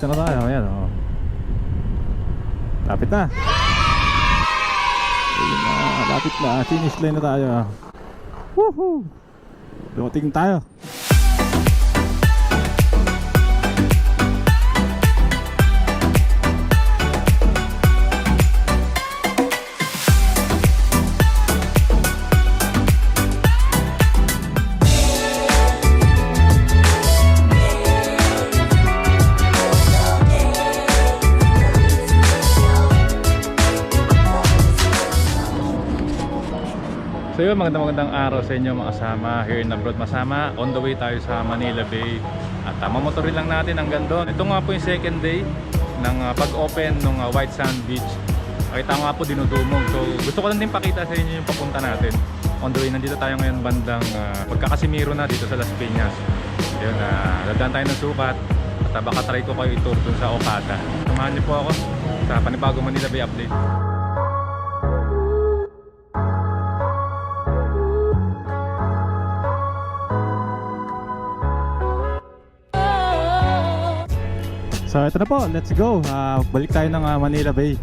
dito na tayo. Ayan, oh. Lapit na. Ayun na, lapit na. Finish line na tayo. Woohoo! Dumating tayo. So yun, magandang araw sa inyo mga kasama here in abroad. Masama, on the way tayo sa Manila Bay. At mamotorin lang natin hanggang doon. Ito nga po yung second day ng pag-open ng White Sand Beach. Nakita nga po dinudumog. So gusto ko lang din pakita sa inyo yung papunta natin. On the way, nandito tayo ngayon bandang pagka-Casimiro na dito sa Las Piñas. Yun, dadaan tayo ng sukat. At baka try ko kayo i-tour dun sa Okata. Samahan niyo po ako sa panibagong Manila Bay update. So ito na po, let's go. Balik tayo ng Manila Bay,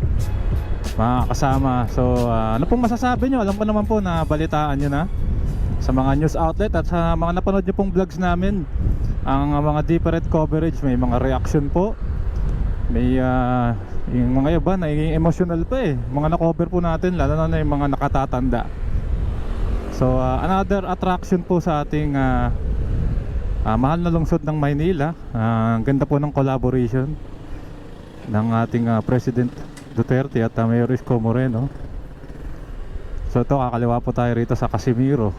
mga kasama. So ano pong masasabi nyo? Alam ko naman po na balitaan nyo na sa mga news outlet at sa mga napanood nyo pong vlogs namin, ang mga different coverage. May mga reaction po, may yung mga iba naging emotional pa eh. Mga na-cover po natin, lalo na yung mga nakatatanda. So another attraction po sa ating mahal na lungsod ng Maynila. Ang ganda po ng collaboration ng ating President Duterte at Mayor Isko Moreno. So ito, kakaliwa po tayo rito sa Casimiro.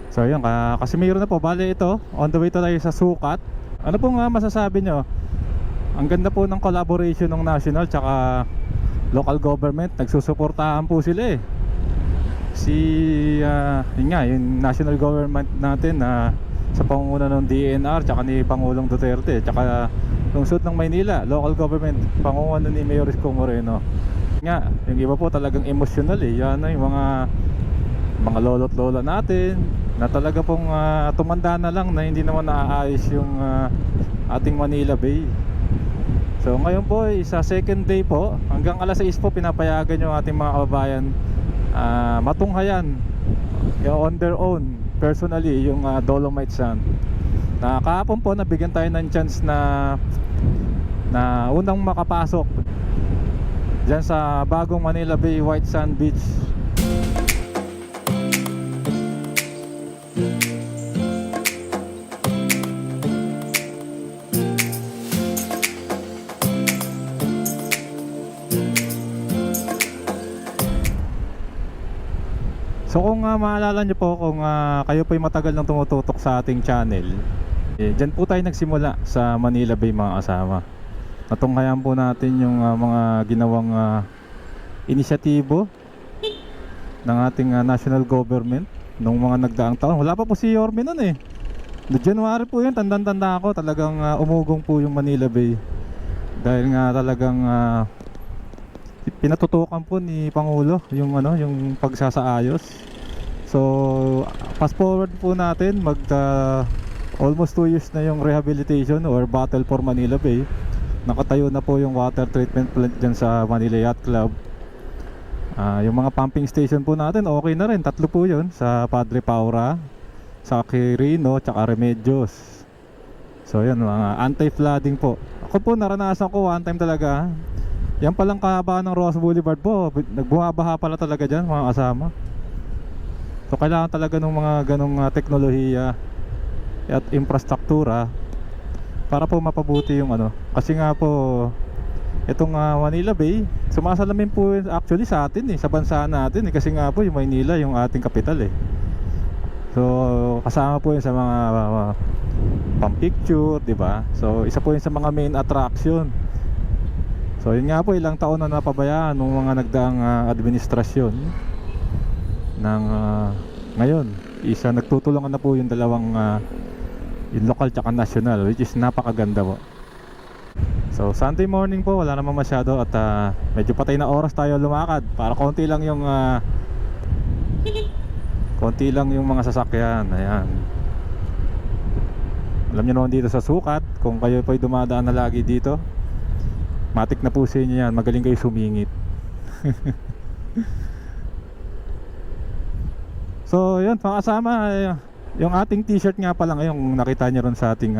So yun, Casimiro na po. Bale ito, on the way to tayo sa Sukat. Ano pong masasabi nyo? Ang ganda po ng collaboration ng national tsaka local government. Nagsusuportahan po sila eh. Yun nga, yung national government natin na sa pangunguna ng DNR tsaka ni Pangulong Duterte, tsaka lungsod ng Maynila, local government, pangunguna ni Mayor Isko Moreno. Nga, yung iba po talagang emotional eh. Yan yung mga lolo't lola natin na talaga pong tumanda na lang na hindi naman naaayos yung ating Manila Bay. So ngayon po sa second day po, hanggang alas 6 po pinapayagan yung ating mga kababayan matunghayan on their own personally yung Dolomite Sand. Na kahapon po nabigyan tayo ng chance na unang makapasok dyan sa bagong Manila Bay White Sand Beach. So kung maalala nyo po, kung kayo po ay matagal nang tumututok sa ating channel, dyan po tayo nagsimula sa Manila Bay mga kasama. Natunghayan po natin yung mga ginawang inisyatibo ng ating national government nung mga nagdaang taon. Wala pa po si Yorme nun eh. No January po yun, tandang-tanda ako. Talagang umugong po yung Manila Bay. Dahil nga talagang pinatutukan po ni Pangulo yung yung pagsasaayos. So fast forward po natin, almost 2 years na yung rehabilitation or battle for Manila Bay. Nakatayo na po yung water treatment plant dyan sa Manila Yacht Club. Yung mga pumping station po natin okay na rin, 3 po yun, sa Padre Paura, sa Quirino, tsaka Remedios. So yan, mga anti-flooding po. Ako po naranasan ko one time talaga. Yan palang kahaba ng Ross Boulevard po, nagbumabaha pala talaga dyan mga kasama. So kailangan talaga ng mga ganong teknolohiya at infrastruktura para po mapabuti yung kasi nga po itong Manila Bay sumasalamin po actually sa atin sa bansa natin kasi nga po yung Maynila yung ating kapital eh. So kasama po yun sa mga pang-picture, di ba? So isa po yun sa mga main attraction. So yun nga po, ilang taon na napabayaan ng mga nagdaang administrasyon ng ngayon. Nagtutulungan na po yung dalawang yung local tsaka national, which is napakaganda po. So Sunday morning po, wala naman masyado at medyo patay na oras tayo lumakad para konti lang yung mga sasakyan. Ayan. Alam niyo naman dito sa Sukat, kung kayo po'y dumadaan na lagi dito, Matik na po sa inyo yan, magaling kayo sumingit. So yun mga kasama, yung ating t-shirt nga pala ngayon nakita nyo ron sa ating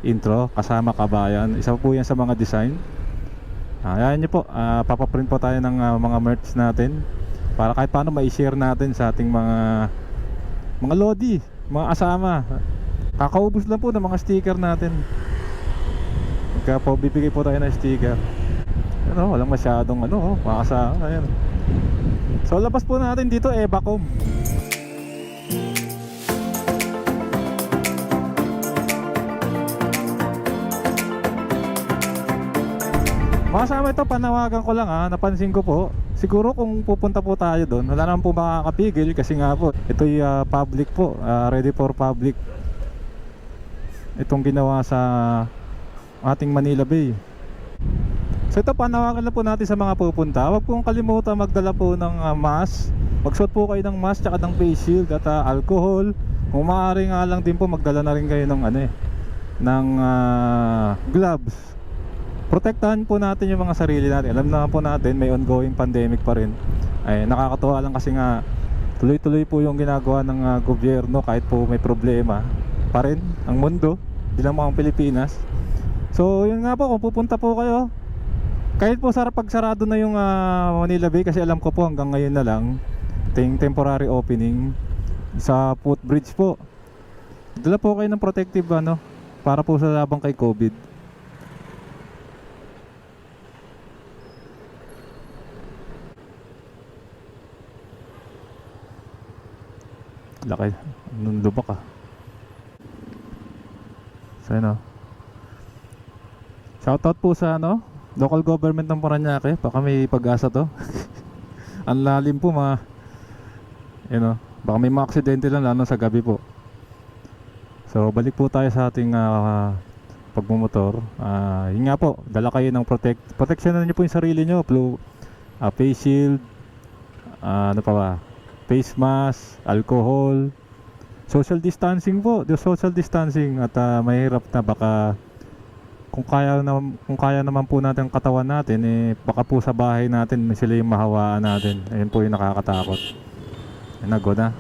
intro, kasama kabayan. Isa po yan sa mga design. Ayan nyo po, papaprint po tayo ng mga merch natin para kahit paano ma-share natin sa ating mga lodi, mga kasama. Kakaubos lang po ng mga sticker natin. Kaya po bibigay po tayo ng sticker. Ano, walang masyadong mga kasama. Ayan. So labas po natin dito, Evacom. Makasama ito, panawagan ko lang napansin ko po. Siguro kung pupunta po tayo doon, wala naman po makakapigil kasi nga po ito'y public po, ready for public. Itong ginawa sa ating Manila Bay. So ito, panawagan lang po natin sa mga pupunta. Huwag pong kalimutan magdala po ng mask. Magsuot po kayo ng mask tsaka ng face shield at alcohol. Kung maaari nga lang din po magdala na rin kayo ng ng gloves. Protektahan po natin yung mga sarili natin. Alam na po natin may ongoing pandemic pa rin. Ay nakakatuwa lang kasi nga tuloy-tuloy po yung ginagawa ng gobyerno kahit po may problema pa rin ang mundo, di lang mga Pilipinas. So yun nga po, kung pupunta po kayo, kahit po pagsarado na yung Manila Bay, kasi alam ko po hanggang ngayon na lang ting temporary opening sa footbridge po. Dala po kayo ng protective para po sa labang kay COVID. Laki, nung lubak So yun shoutout po sa local government ng Parañaque. Baka may pag-asa to. Ang lalim po baka may mga aksidente lang lalo sa gabi po. So balik po tayo sa ating pagmumotor. Yun nga po, dala kayo ng proteksyonan nyo po yung sarili nyo. Face shield, ano pa ba, face mask, alcohol, social distancing po, social distancing. At mahirap na baka kung kaya naman po natin ang katawan natin, baka po sa bahay natin sila yung mahawaan natin. Ayun po yung nakakatakot. Nago na.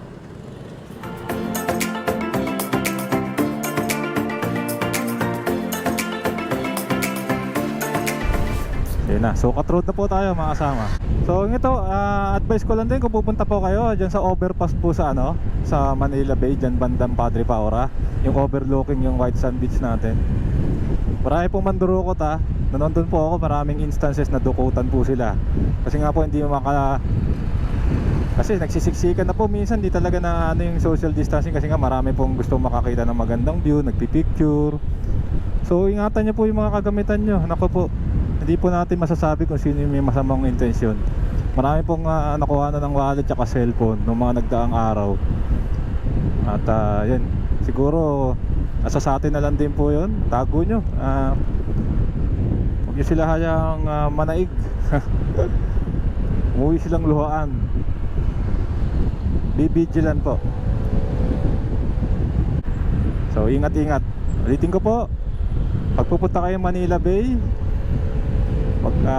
So cut road na po tayo mga kasama. So ito, advice ko lang din kung pupunta po kayo dyan sa overpass po sa sa Manila Bay, dyan bandang Padre Paura, yung overlooking yung White Sand Beach natin. Marami pong mandurukot nandun po ako, maraming instances na dukutan po sila. Kasi nga po hindi kasi nagsisiksikan na po minsan, di talaga na yung social distancing, kasi nga marami pong gusto makakita ng magandang view, nagpipicture. So ingatan nyo po yung mga kagamitan nyo. Naku po, hindi po natin masasabi kung sino yung may masamang intensyon. Marami pong nakuha na ng wallet at cellphone noong mga nagdaang araw. At yan, siguro asa sa atin na lang din po yun. Tago nyo, huwag nyo sila hayang manaig. Umuwi silang luhaan. Be vigilant po. So ingat-ingat. Ulitin ko po, pagpupunta kayo Manila Bay,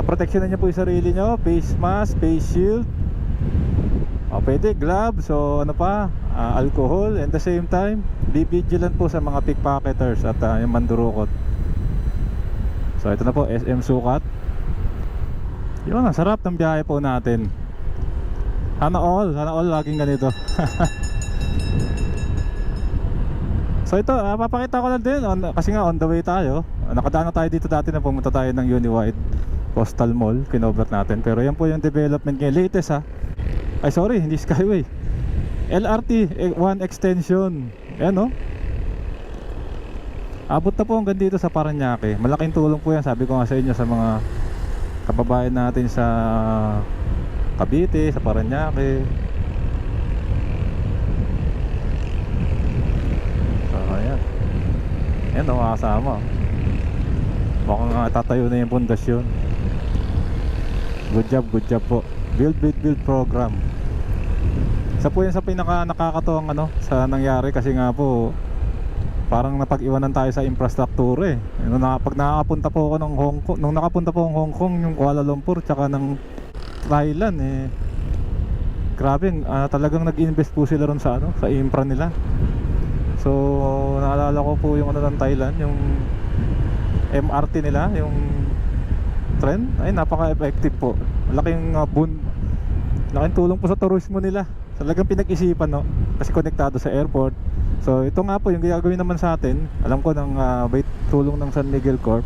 proteksyonan nyo po yung sarili nyo. Face mask, face shield, pwede gloves, so alcohol. And the same time, be vigilant po sa mga pickpocketers at yung mandurukot. So ito na po, SM Sukat. Yun, ang sarap ng biyahe po natin. Sana all laging ganito. So ito, papakita ko lang din kasi nga on the way tayo. Nakadaan na tayo dito dati na pumunta tayo ng Uniwide Postal Mall, kinover natin. Pero yan po yung development ngayon, latest ay sorry, hindi Skyway, LRT 1 extension. Ayan abot na po hanggang dito sa Parañaque. Malaking tulong po yan, sabi ko nga sa inyo, sa mga kababayan natin sa Cavite, sa Parañaque. So ayan, makasama. Mukhang tatayo na yung pundasyon. Good job po. Build program. Isa po yan sa pinaka nakakatuwang sa nangyari, kasi nga po parang napag-iwanan tayo sa infrastruktura eh. Pag nakapunta po ako ng Hong Kong, nung nakapunta po akong Hong Kong, yung Kuala Lumpur tsaka ng Thailand eh, grabe, talagang nag-invest po sila ron sa ano, sa infra nila. So naalala ko po yung ano ng Thailand, yung MRT nila, yung trend, ay napaka-effective po. Laking tulong po sa turismo nila. Talagang pinag-isipan, no, kasi konektado sa airport. So ito nga po yung gagawin naman sa atin. Alam ko ng by tulong ng San Miguel Corp,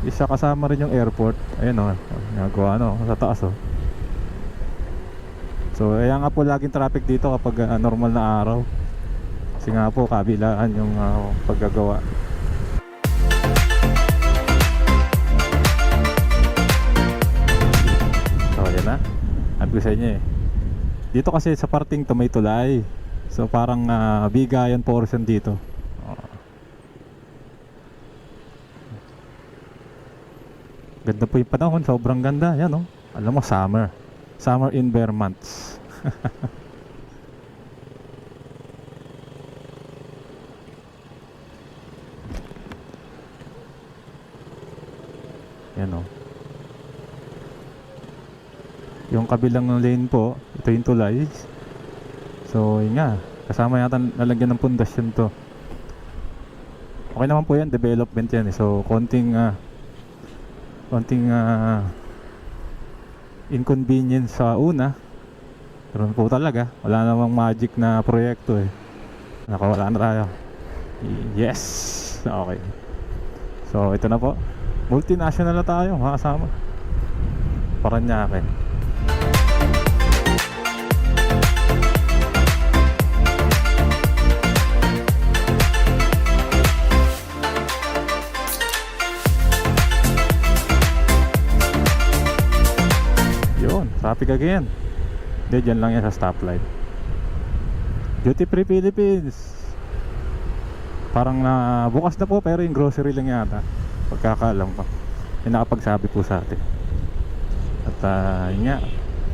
isa kasama rin yung airport. Ayun o, nagawa sa taas o. So kaya nga po laging traffic dito kapag normal na araw. Kasi nga po kabilaan yung paggagawa. So yan na, sabi ko sa inyo eh, dito kasi sa parting to may tulay. So parang bigayan portion dito. Ganda po yung panahon, sobrang ganda. Yan oh. Alam mo, summer in bare months. Yan oh. Yung kabilang lane po, ito yung tulay. So yun nga, kasama yata nalagyan ng pundasyon to. Okay naman po yan, development yan eh. So konting inconvenience sa una, pero po talaga wala namang magic na proyekto eh. Nakawala na tayo. Yes, okay. So ito na po, multinational na tayo mga kasama. Paranaque. Traffic again. Hindi, dyan lang yan sa stoplight. Duty Free Philippines. Parang bukas na po, pero yung grocery lang yata, pagkakaalam ko. Yung nakapagsabi po sa atin. At yun nga,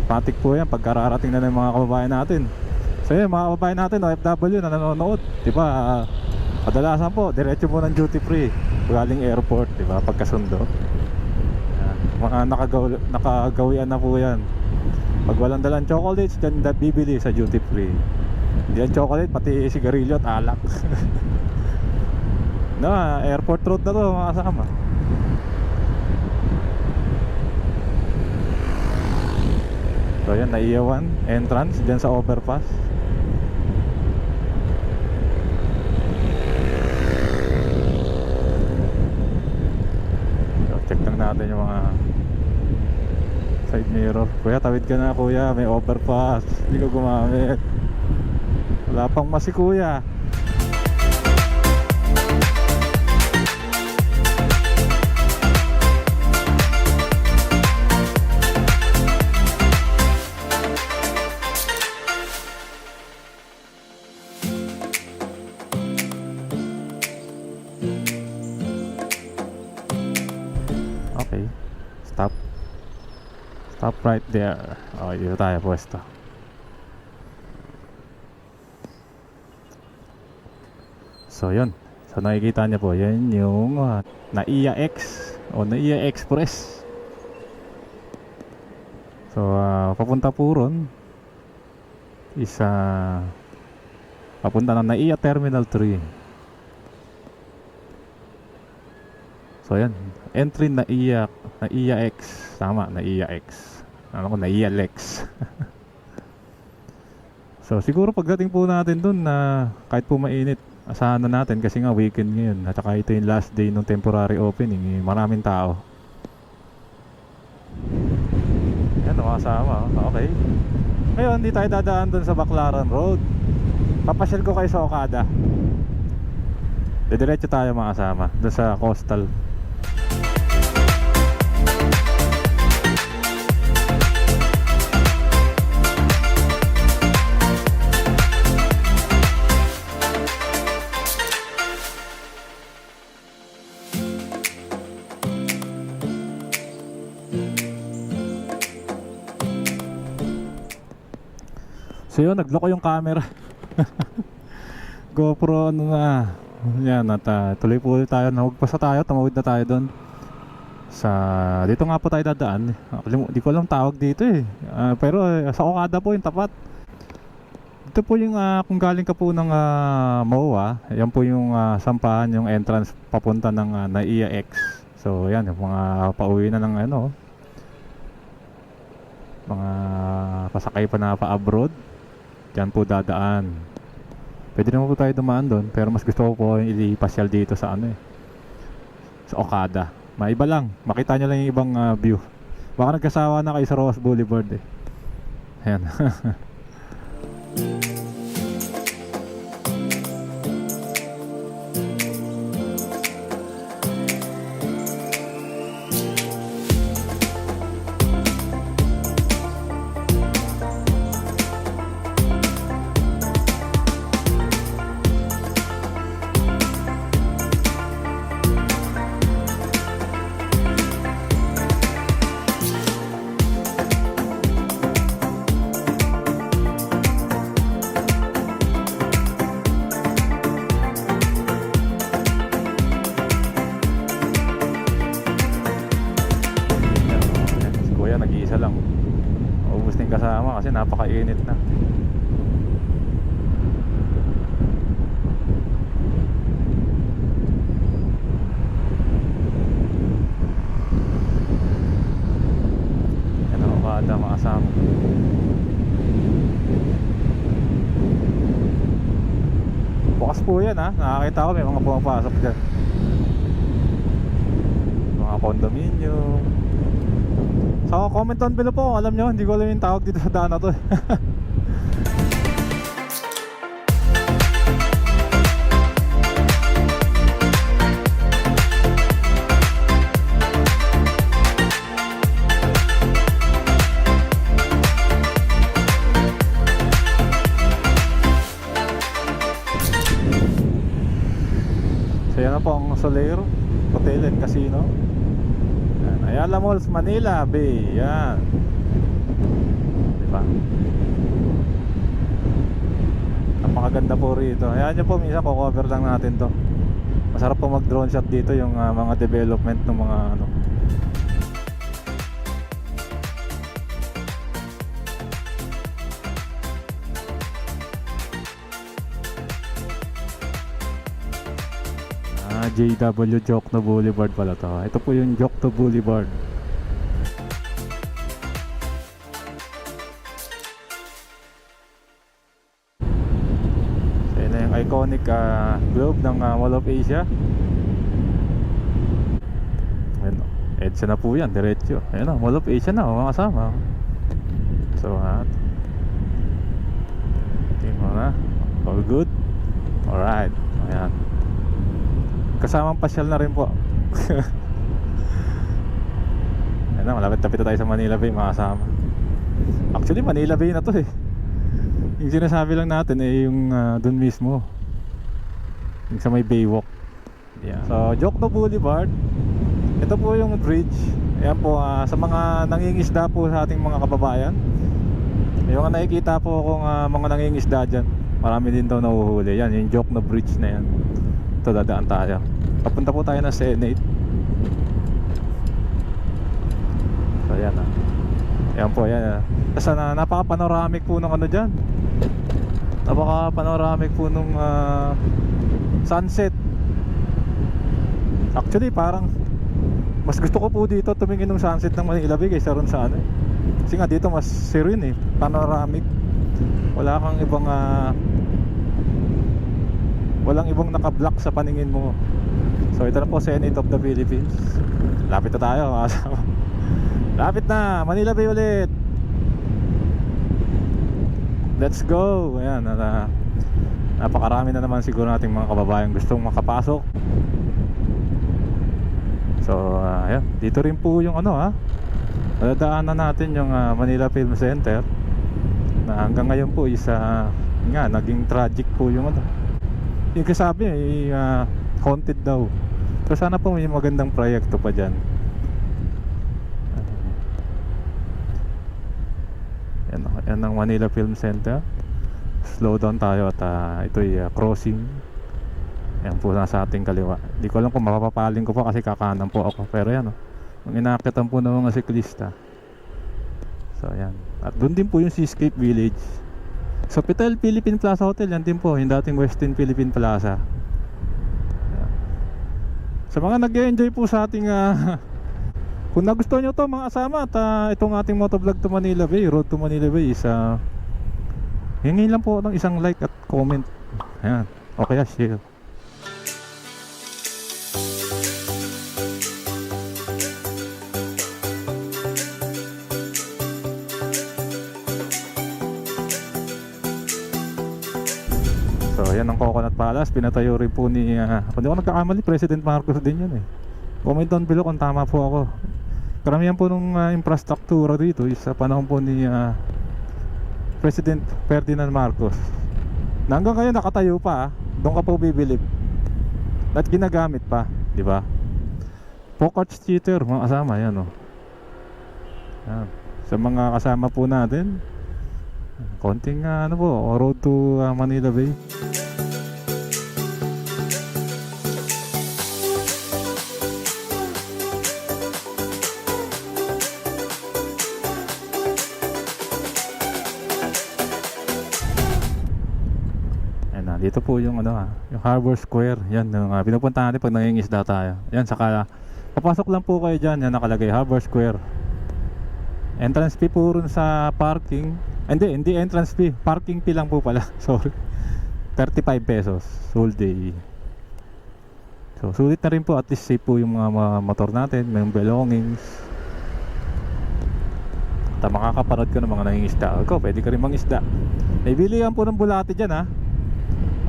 patik po yan pagkararating na ng mga kababayan natin. So yun, mga kababayan natin, OFW na nanonood, diba, kadalasan po diretso po ng duty free galing airport, diba, pagkasundo. Mga nakagawian na po yan. Pag walang dalang chocolates, dyan bibili sa duty free. Hindi yan chocolate, pati sigarilyo at alak. Airport road na to mga kasama. So yan, NAIA 1 entrance dyan sa overpass. So, check lang natin yung mga side mirror. Kuya, tawid ka na kuya, may overpass. Hindi ko gumamit. Wala pang masi kuya. Okay, stop right there. Dito tayo pwesto. So yun, so nakikita niyo po, yan yung NAIA X o NAIA Express. So papunta po ron is papunta na NAIA Terminal 3. So yan, entry NAIA X. Tama, NAIA X. Ano ko, NAIA Lex. So siguro pagdating po natin dun kahit po mainit, asahan na natin kasi nga weekend ngayon. At saka ito yung last day ng temporary opening, maraming tao. Yan, nakasama. Okay. Ngayon, hindi tayo dadaan dun sa Baclaran Road. Papasyal ko kayo sa Okada. Diretso tayo mga kasama dun sa coastal. So yun, nagloko yung camera. GoPro ano na, Yan, at tuloy po ulit tayo. Nahugpas na tayo, tumawid na tayo doon. Dito nga po tayo dadaan. Di ko alam tawag dito eh. Pero sa Okada po yung tapat. Ito po yung kung galing ka po ng MOA, yan po yung sampahan, yung entrance papunta ng NAIA X. So yan, yung mga pauwi na ng mga pasakay pa na pa-abroad, dyan po dadaan. Pwede naman po tayo dumaan doon, pero mas gusto ko po yung ilipasyal dito sa sa Okada. Maiba lang, makita nyo lang yung ibang view. Baka nagkasawa na kayo sa Ross Boulevard eh. Ayan. Nag-iisa lang. Ubus din kasama kasi napakainit na. Yan ang Okada mga kasama. Bukas po yan ha. Nakakita ko may mga pumapasok dyan. Mga condominium. So comment down below po, alam nyo, hindi ko alam yung tawag dito sa daan na to. So yan na po ang Soler Hotel and Casino, Ayala Malls, Manila Bay. Yan, diba? Napakaganda po rito. Ayan nyo po, minsan ko-cover lang natin to. Masarap po mag drone shot dito, yung mga development ng mga JW Jokno Boulevard pala to. Ito po yung Jokno Boulevard. So yun na yung iconic globe ng Mall of Asia. Ayan, EDSA na po yan, diretso. Ayan o, Mall of Asia na mga kasama. So tingin mo na, all good. Alright, ayan. Kasamang pasyal na rin po. Ayan na, malapit-lapit na tayo sa Manila Bay mga kasama. Actually Manila Bay na to eh. Yung sinasabi lang natin eh yung dun mismo, yung sa may Baywalk. Yeah. So Jokno Boulevard, ito po yung bridge. Ayan po, sa mga nangingisda po sa ating mga kababayan, yung nakikita po kung mga nangingisda dyan, marami din daw nahuhuli. Yan, yung Jokno Bridge na yan. Ito, dadaan tayo. Papunta po tayo na Senate. So yan Ayan po, yan Kasi napaka-panoramic po ng dyan. Napaka-panoramic po nung sunset. Actually parang mas gusto ko po dito tumingin ng sunset ng Manila Bay kaysa ron sa kasi nga dito mas serene eh, panoramic. Wala kang ibang walang ibang naka-block sa paningin mo. So ito na po, Senate of the Philippines. Lapit na tayo mga kasama. Lapit na, Manila Bay ulit. Let's go. Ayan, napakarami na naman siguro nating mga kababayan gustong makapasok. So ayan, dito rin po yung nadadaanan natin yung Manila Film Center, na hanggang ngayon po isa nga naging tragic po yung yung kasabi haunted daw. So sana po may magandang proyekto pa dyan. Yan ang Manila Film Center. Slow down tayo at ito'y crossing Yan po nasa ating kaliwa. Di ko alam kung mapapapaling ko po kasi kakanan po ako. Pero yan, ang inaakitan po ng mga siklista. So yan. At doon din po yung Seascape Village. Sofitel Philippine Plaza Hotel, yan din po, yung dating Westin Philippine Plaza. Yan. Sa mga nag-enjoy po sa ating kung nagustuhan nyo to mga kasama at itong ating motovlog to Manila Bay, Road to Manila Bay is hingin lang po ng isang like at comment. Ayan. O kaya share. So ayan ang Coconut Palace. Pinatayo rin po ni kung di ako nagkakamali, President Marcos din yan eh. Comment down below kung tama po ako. Karamihan po nung infrastruktura dito is sa panahon po ni President Ferdinand Marcos. Na hanggang ngayon nakatayo pa, doon ka po bibilib. At ginagamit pa, di ba? Pocket cheater, mga kasama, yan yan. Sa mga kasama po natin, konting ano po, road to Manila Bay. Dito po yung yung Harbor Square. Yan yung pinupuntahan natin pag nangingisda tayo. Yan, saka papasok lang po kayo dyan. Yan nakalagay, Harbor Square. Entrance fee po rin sa parking. Hindi entrance fee, parking fee lang po pala. Sorry, 35 pesos whole day. So sulit na rin po, at least safe po yung mga motor natin, may belongings. At makakapanood ka ng mga nangingisda. Pwede ka rin mangisda. May bilihan po ng bulate dyan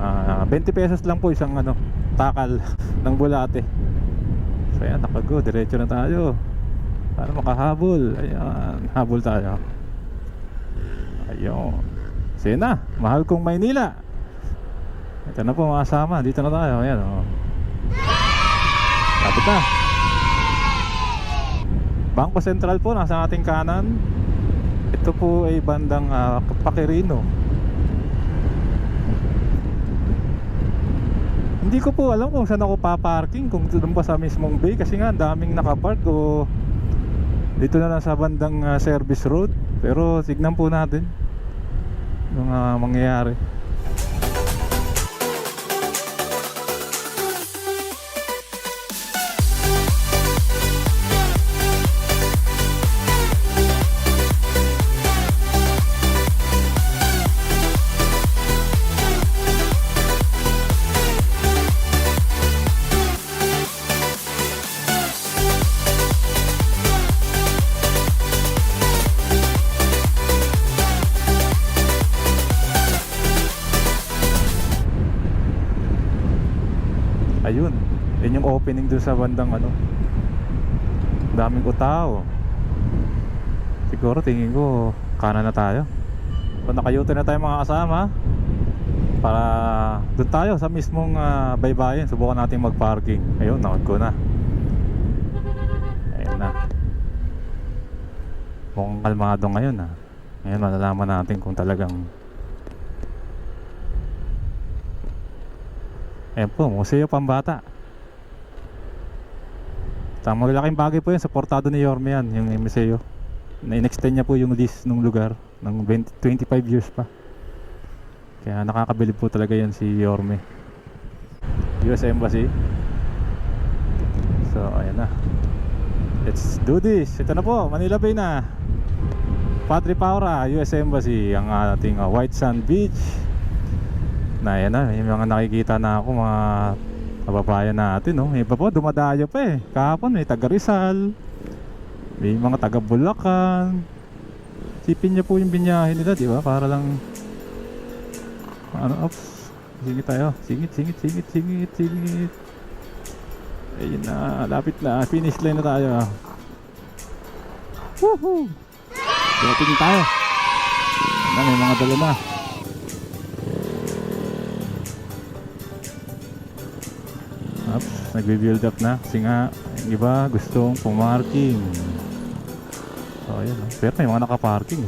20 pesos lang po isang takal ng bulate. So yan, nakago, diretso na tayo para makahabol. Ayan, habol tayo. Ayun, Sena, mahal kong Maynila. Ito na po mga kasama, dito na tayo. Ayan, lapit na. Bangko Sentral po nasa ating kanan. Ito po ay bandang Pakirino. Hindi ko po alam kung saan ako paparking, kung doon ba sa mismong bay, kasi nga daming nakapark, o dito na lang sa bandang service road. Pero tignan po natin yung mangyayari. Ayun, yun yung opening dun sa bandang daming tao. Siguro tingin ko kanan na tayo. So nakayuto na tayo mga kasama, para dun tayo sa mismong baybayin. Subukan natin mag-parking. Ayun, nakot ko na. Ayun na. Mukhang kalmado ngayon Ngayon malalaman natin kung talagang ayan po, Museo Pambata. Tamang malaking bagay po yan, supportado ni Yorme yan, yung museo. Na-inextend niya po yung lease ng lugar ng 25 years pa. Kaya nakakabilib po talaga yan si Yorme. US Embassy. So ayan na, let's do this. Ito na po, Manila Bay na. Padre Paura, US Embassy. Ang ating White Sand Beach na yan yung mga nakikita na ako, mga kababayan natin Yung iba po dumadayo pa kahapon may taga Rizal, may mga taga Bulacan. Sipin niyo po yung binyahe nila, di ba? Para lang ops, singit tayo, singit. Ayun na, lapit na, finish line na tayo. Woohoo, tingin tayo. May mga dala na. Nagbe-build up na kasi nga yung iba gustong pumarking. So ayun pero may mga nakaparking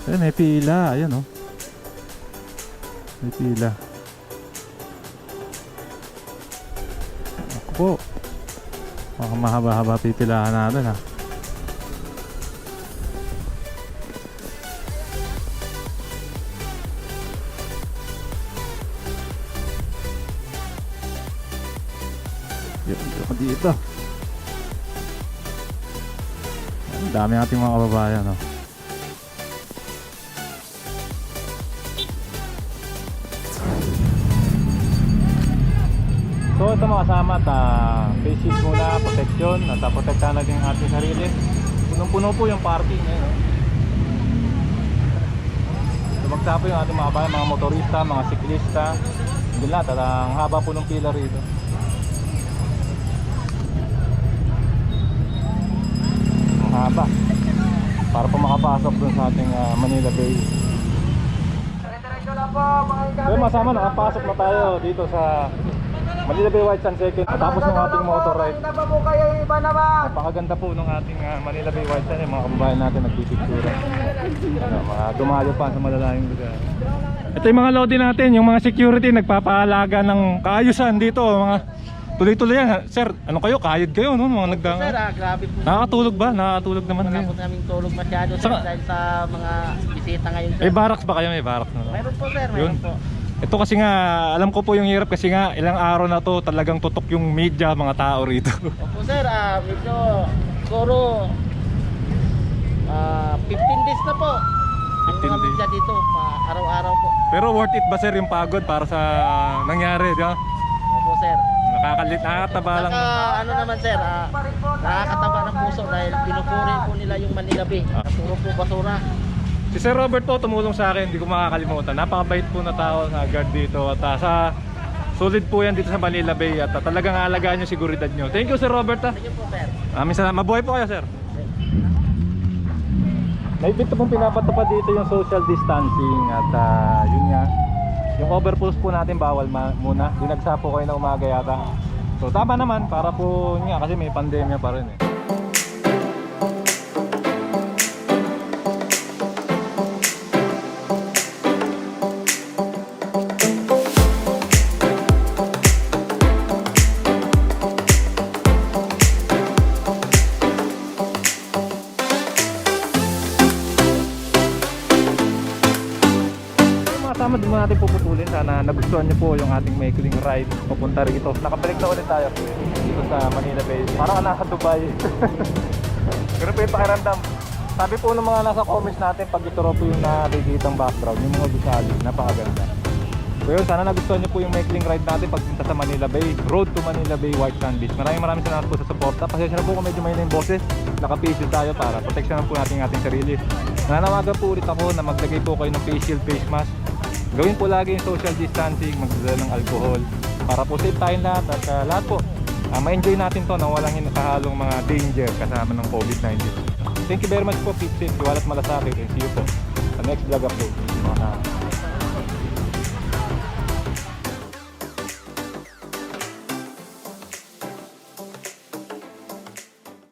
ayun, may pila. Ayun May pila. Ako po. Baka mahaba-haba pipilahan natin ha. Dito. Ang dami nating mga kababayan, no? So ito mga kasama, face shield muna, protection, at protektahan natin ang ating sarili. Punong-puno po yung parking ngayon, no? Lumagsa po yung ating mga bayan, mga motorista, mga siklista. Hindi lahat, at ang haba po ng pila rito. Haba para po makapasok dun sa ating Manila Bay. So masama, nakapasok na tayo dito sa Manila Bay White Sands Second. Tapos ng ating motor ride. Napakaganda po ng ating Manila Bay White Sands. Yung mga kababayan natin nagpipictura, mga dumayo pa sa malalayong lugar. Ito yung mga lodi natin, yung mga security nagpapaalaga ng kaayusan dito. Mga tuloy-tuloy yan. Sir, ano kayo? Kayod kayo, no? Mga nagdang... Sir, grabe po. Nakakatulog ba? Nakakatulog naman Wala ngayon. po naming tulog masyado sir, dahil sa mga bisita ngayon sir. May barracks ba kayo? May barracks na? Meron po sir, Yun. meron po. Ito kasi nga, alam ko po yung hirap kasi nga ilang araw na to talagang tutok yung media, mga tao rito. Opo sir, medyo siguro 15 days na po ang 15 mga days. media dito, araw-araw po. Pero worth it ba sir yung pagod para sa nangyari, di ba? Opo sir. Nakakataba lang. Ano naman sir, nakakataba ng puso dahil pinupuri po nila yung Manila Bay. Puro po basura. Si Sir Robert po tumulong sa akin, hindi ko makakalimutan. Napakabait po na tao na guard dito. At sa solid po yan dito sa Manila Bay. At talagang aalagaan yung seguridad nyo. Thank you Sir Robert. Thank you po sir. Salamat. Mabuhay po kayo sir. Naipit pong pinapatupad dito yung social distancing. At yun nga, yung overpulse po natin bawal muna. Dinagsa po kayo na umaga yata. So tama naman para po nga kasi may pandemya pa rin eh. Doon mo natin puputulin. Sana nagustuhan nyo po yung ating maikling ride papunta rito. Nakabalik na ulit tayo dito sa Manila Bay. Parang ka nasa Dubai. Ganun po yung pakiramdam. Sabi po ng mga nasa comments natin, pag ito po yung nakikitang background, yung mga gusali, napakaganda. So yun, sana nagustuhan nyo po yung maikling ride natin pagpunta sa Manila Bay. Road to Manila Bay, White Sand Beach. Maraming salamat po sa suporta. Pasensya na po kung medyo may na yung boses. Naka-face shield tayo para proteksyonan po natin ating sarili. Nananawagan po ulit ako na maglagay po kayo ng face shield, face mask. Gawin po lagi yung social distancing, magdala ng alcohol para po safe tayong lahat at lahat po ma-enjoy natin to na walang hinakahalong mga danger kasama ng COVID-19. Thank you very much po, keep safe, iwalat malasakit, and see you po sa next vlog upload.